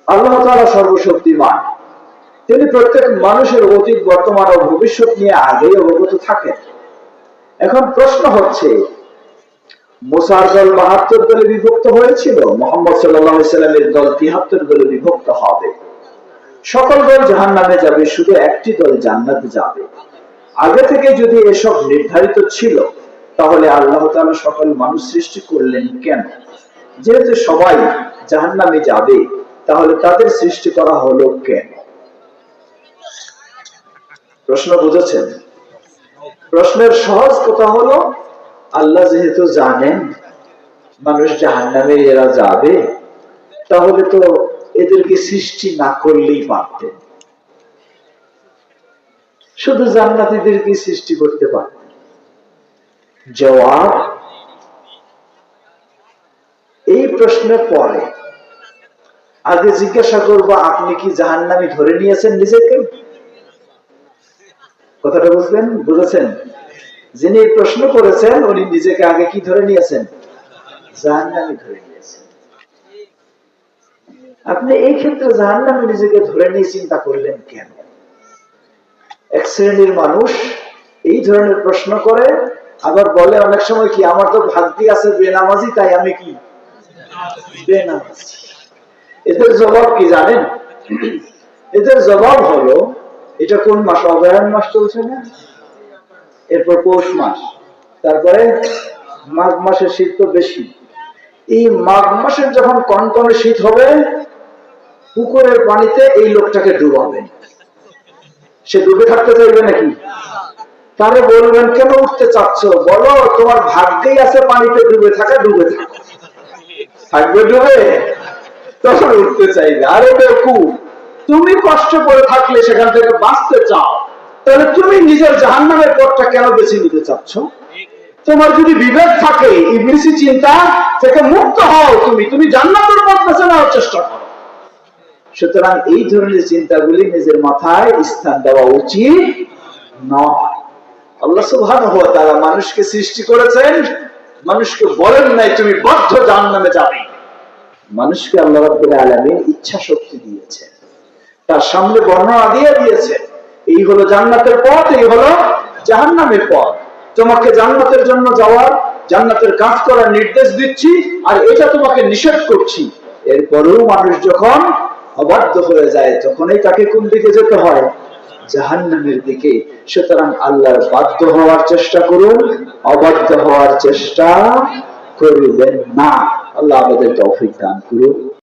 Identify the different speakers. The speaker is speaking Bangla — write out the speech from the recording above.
Speaker 1: আল্লাহ তাআলা সর্বশক্তিমান, তিনি প্রত্যেক মানুষের অতীত, বর্তমান ও ভবিষ্যৎ নিয়ে আগেই অবগত থাকেন। এখন প্রশ্ন হচ্ছে, মুসার দল ৭২ দলে বিভক্ত হয়েছিল, মুহাম্মদ সাল্লাল্লাহু আলাইহি সাল্লামের দল ৭৩ দলে বিভক্ত হবে। সকল দল জাহান্নামে যাবে, শুধু একটি দল জান্নাতে যাবে। আগে থেকে যদি এসব নির্ধারিত ছিল, তাহলে আল্লাহ তাআলা সকল মানুষ সৃষ্টি করলেন কেন? যেহেতু সবাই জাহান্নামে যাবে, তাহলে তাদের সৃষ্টি করা হলো কেন? প্রশ্ন বুঝেছেন? প্রশ্নের সহজ কথা হলো, আল্লাহ যেহেতু জানেন মানুষ জাহান্নামে এরা যাবে, তাহলে তো এদেরকে সৃষ্টি না করলেই পারতেন, শুধু জান্নাতীদেরকে সৃষ্টি করতে পারতেন। জবাব, এই প্রশ্নের পরে আগে জিজ্ঞাসা করবো, আপনি কি জাহান্নামী ধরে নিয়েছেন নিজেকে? কথাটা বুঝলেন? বুঝেছেন? যিনি এই প্রশ্ন করেছেন উনি নিজেকে আগে কি ধরে নিয়েছেন? জাহান্নামী ধরে নিয়েছেন। আপনি এই ক্ষেত্রে জাহান্নামী নিজেকে ধরে নিয়ে চিন্তা করলেন কেন? এক শ্রেণীর মানুষ এই ধরনের প্রশ্ন করে, আবার বলে অনেক সময় কি, আমার তো ভাগ্যে আছে বেনামাজি, তাই আমি কি বেনামাজি। এদের জবাব কি জানেন? এদের জবাব হলো, এটা কোন মাস? অগ্রহায়ণ মাস চলছে না, এরপর পৌষ মাস, তারপরে মাঘ মাসের শীত তো বেশি। এই মাঘ মাসের যখন কনকনে শীত হবে, পুকুরের পানিতে এই লোকটাকে ডুবাবেন। সে ডুবে থাকতে চাইবে নাকি? তারে বলবেন, কেন উঠতে চাচ্ছ? বলো, তোমার ভাগ্যেই আছে পানিতে ডুবে থাকা, ডুবে থাকো। থাকবে ডুবে, তখন উঠতে চাইবে। আরে বেকুব, তুমি কষ্ট করে থাকলে সেখান থেকে বাঁচতে চাও, তাহলে তুমি নিজের জাহান্নামের পথটা কেন বেছে নিতে চাচ্ছ? তোমার যদি বিবেক থাকে, ইবলিসি চিন্তা থেকে মুক্ত হও, তুমি জান্নাতের পথ বেছে নেওয়ার চেষ্টা করো। সুতরাং এই ধরনের চিন্তাগুলি নিজের মাথায় স্থান দেওয়া উচিত নয়। আল্লাহ সুবহানাহু ওয়া তাআলা মানুষকে সৃষ্টি করেছেন, মানুষকে বলেন নাই তুমি বাধ্য জাহান্নামে যাবে। মানুষকে আল্লাহ রাব্বুল আলামিন ইচ্ছা শক্তি দিয়েছেন, তার সামনে বর্ণনা দিয়ে দিয়েছেন, এই হলো জান্নাতের পথ, এই হলো জাহান্নামের পথ। তোমাকে জান্নাতের জন্য যাওয়ার, জান্নাতের কাজ করার নির্দেশ দিচ্ছি, আর এটা তোমাকে নিষেধ করছি। এরপরেও মানুষ যখন অবাধ্য হয়ে যায়, তখনই তাকে কোন দিকে যেতে হয়? জাহান্নামের দিকে। সুতরাং আল্লাহর বাধ্য হওয়ার চেষ্টা করুন, অবাধ্য হওয়ার চেষ্টা করবেন না। আল্লাহ আমাদের তৌফিক দান করুন।